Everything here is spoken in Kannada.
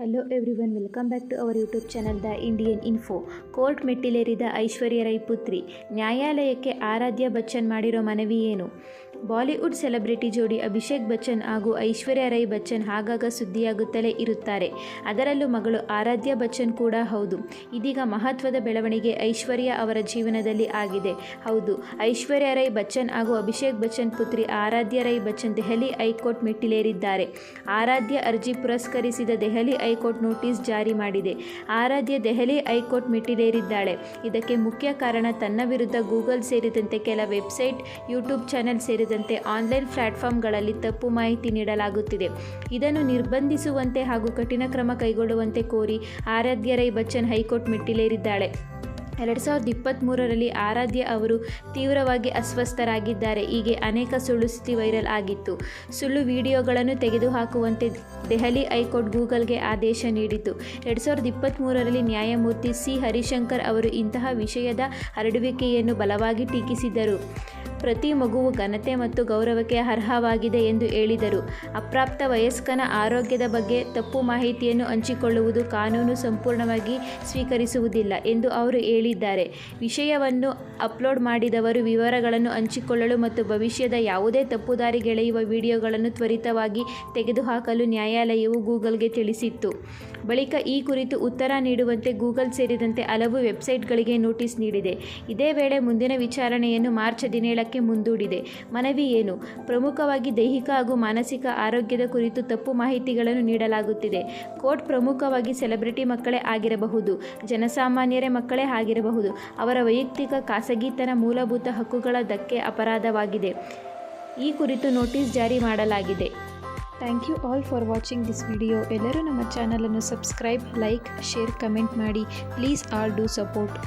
Hello everyone, welcome back to our YouTube channel the Indian info. Court ಮೆಟ್ಟಿಲೇರಿದ ಐಶ್ವರ್ಯ ರೈ ಪುತ್ರಿ. ನ್ಯಾಯಾಲಯಕ್ಕೆ ಆರಾಧ್ಯ ಬಚ್ಚನ್ ಮಾಡಿರೋ ಮನವಿ ಏನು? ಬಾಲಿವುಡ್ ಸೆಲೆಬ್ರಿಟಿ ಜೋಡಿ ಅಭಿಷೇಕ್ ಬಚ್ಚನ್ ಹಾಗೂ ಐಶ್ವರ್ಯ ರೈ ಬಚ್ಚನ್ ಆಗಾಗ ಸುದ್ದಿಯಾಗುತ್ತಲೇ ಇರುತ್ತಾರೆ. ಅದರಲ್ಲೂ ಮಗಳು ಆರಾಧ್ಯ ಬಚ್ಚನ್ ಕೂಡ ಹೌದು. ಇದೀಗ ಮಹತ್ವದ ಬೆಳವಣಿಗೆ ಐಶ್ವರ್ಯ ಅವರ ಜೀವನದಲ್ಲಿ ಆಗಿದೆ. ಹೌದು, ಐಶ್ವರ್ಯ ರೈ ಬಚ್ಚನ್ ಹಾಗೂ ಅಭಿಷೇಕ್ ಬಚ್ಚನ್ ಪುತ್ರಿ ಆರಾಧ್ಯ ರೈ ಬಚ್ಚನ್ ದೆಹಲಿ ಹೈಕೋರ್ಟ್ ಮೆಟ್ಟಿಲೇರಿದ್ದಾರೆ. ಆರಾಧ್ಯ ಅರ್ಜಿ ಪುರಸ್ಕರಿಸಿದ ದೆಹಲಿ ಹೈಕೋರ್ಟ್ ನೋಟಿಸ್ ಜಾರಿ ಮಾಡಿದೆ. ಆರಾಧ್ಯ ದೆಹಲಿ ಹೈಕೋರ್ಟ್ ಮೆಟ್ಟಿಲೇರಿದ್ದಾಳೆ. ಇದಕ್ಕೆ ಮುಖ್ಯ ಕಾರಣ ತನ್ನ ವಿರುದ್ಧ ಗೂಗಲ್ ಸೇರಿದಂತೆ ಕೆಲ ವೆಬ್ಸೈಟ್, ಯೂಟ್ಯೂಬ್ ಚಾನೆಲ್ ಸೇರಿದಂತೆ ಆನ್ಲೈನ್ ಪ್ಲಾಟ್ಫಾರ್ಮ್ಗಳಲ್ಲಿ ತಪ್ಪು ಮಾಹಿತಿ ನೀಡಲಾಗುತ್ತಿದೆ. ಇದನ್ನು ನಿರ್ಬಂಧಿಸುವಂತೆ ಹಾಗೂ ಕಠಿಣ ಕ್ರಮ ಕೈಗೊಳ್ಳುವಂತೆ ಕೋರಿ ಆರಾಧ್ಯ ರೈ ಬಚ್ಚನ್ ಹೈಕೋರ್ಟ್ ಮೆಟ್ಟಿಲೇರಿದ್ದಾಳೆ. 2023ರಲ್ಲಿ ಆರಾಧ್ಯ ಅವರು ತೀವ್ರವಾಗಿ ಅಸ್ವಸ್ಥರಾಗಿದ್ದಾರೆ. ಹೀಗೆ ಅನೇಕ ಸುಳ್ಳು ಸುದ್ದಿ ವೈರಲ್ ಆಗಿತ್ತು. ಸುಳ್ಳು ವಿಡಿಯೋಗಳನ್ನು ತೆಗೆದುಹಾಕುವಂತೆ ದೆಹಲಿ ಹೈಕೋರ್ಟ್ ಗೂಗಲ್ಗೆ ಆದೇಶ ನೀಡಿತು. 2023ರಲ್ಲಿ ನ್ಯಾಯಮೂರ್ತಿ ಸಿ ಹರಿಶಂಕರ್ ಅವರು ಇಂತಹ ವಿಷಯದ ಹರಡುವಿಕೆಯನ್ನು ಬಲವಾಗಿ ಟೀಕಿಸಿದ್ದರು. ಪ್ರತಿ ಮಗುವು ಘನತೆ ಮತ್ತು ಗೌರವಕ್ಕೆ ಅರ್ಹವಾಗಿದೆ ಎಂದು ಹೇಳಿದರು. ಅಪ್ರಾಪ್ತ ವಯಸ್ಕನ ಆರೋಗ್ಯದ ಬಗ್ಗೆ ತಪ್ಪು ಮಾಹಿತಿಯನ್ನು ಹಂಚಿಕೊಳ್ಳುವುದು ಕಾನೂನು ಸಂಪೂರ್ಣವಾಗಿ ಸ್ವೀಕರಿಸುವುದಿಲ್ಲ ಎಂದು ಅವರು ಹೇಳಿದ್ದಾರೆ. ವಿಷಯವನ್ನು ಅಪ್ಲೋಡ್ ಮಾಡಿದವರು ವಿವರಗಳನ್ನು ಹಂಚಿಕೊಳ್ಳಲು ಮತ್ತು ಭವಿಷ್ಯದ ಯಾವುದೇ ತಪ್ಪುದಾರಿಗೆಳೆಯುವ ವಿಡಿಯೋಗಳನ್ನು ತ್ವರಿತವಾಗಿ ತೆಗೆದುಹಾಕಲು ನ್ಯಾಯಾಲಯವು ಗೂಗಲ್ಗೆ ತಿಳಿಸಿತ್ತು. ಬಳಿಕ ಈ ಕುರಿತು ಉತ್ತರ ನೀಡುವಂತೆ ಗೂಗಲ್ ಸೇರಿದಂತೆ ಹಲವು ವೆಬ್ಸೈಟ್ಗಳಿಗೆ ನೋಟಿಸ್ ನೀಡಿದೆ. ಇದೇ ವೇಳೆ ಮುಂದಿನ ವಿಚಾರಣೆಯನ್ನು ಮಾರ್ಚ್ 17ಕ್ಕೆ ಮುಂದೂಡಿದೆ. ಮನವಿ ಏನು? ಪ್ರಮುಖವಾಗಿ ದೈಹಿಕ ಹಾಗೂ ಮಾನಸಿಕ ಆರೋಗ್ಯದ ಕುರಿತು ತಪ್ಪು ಮಾಹಿತಿಗಳನ್ನು ನೀಡಲಾಗುತ್ತಿದೆ. ಕೋರ್ಟ್ ಪ್ರಮುಖವಾಗಿ ಸೆಲೆಬ್ರಿಟಿ ಮಕ್ಕಳೇ ಆಗಿರಬಹುದು, ಜನಸಾಮಾನ್ಯರೇ ಮಕ್ಕಳೇ ಆಗಿರಬಹುದು. ಅವರ ವೈಯಕ್ತಿಕ ಖಾಸಗಿತನ, ಮೂಲಭೂತ ಹಕ್ಕುಗಳ ಧಕ್ಕೆ ಅಪರಾಧವಾಗಿದೆ. ಈ ಕುರಿತು ನೋಟಿಸ್ ಜಾರಿ ಮಾಡಲಾಗಿದೆ. Thank you all for watching this video. ಎಲ್ಲರೂ ನಮ್ಮ ಚಾನಲನ್ನು ಸಬ್ಸ್ಕ್ರೈಬ್, ಲೈಕ್, ಶೇರ್, ಕಮೆಂಟ್ ಮಾಡಿ. Please all do support.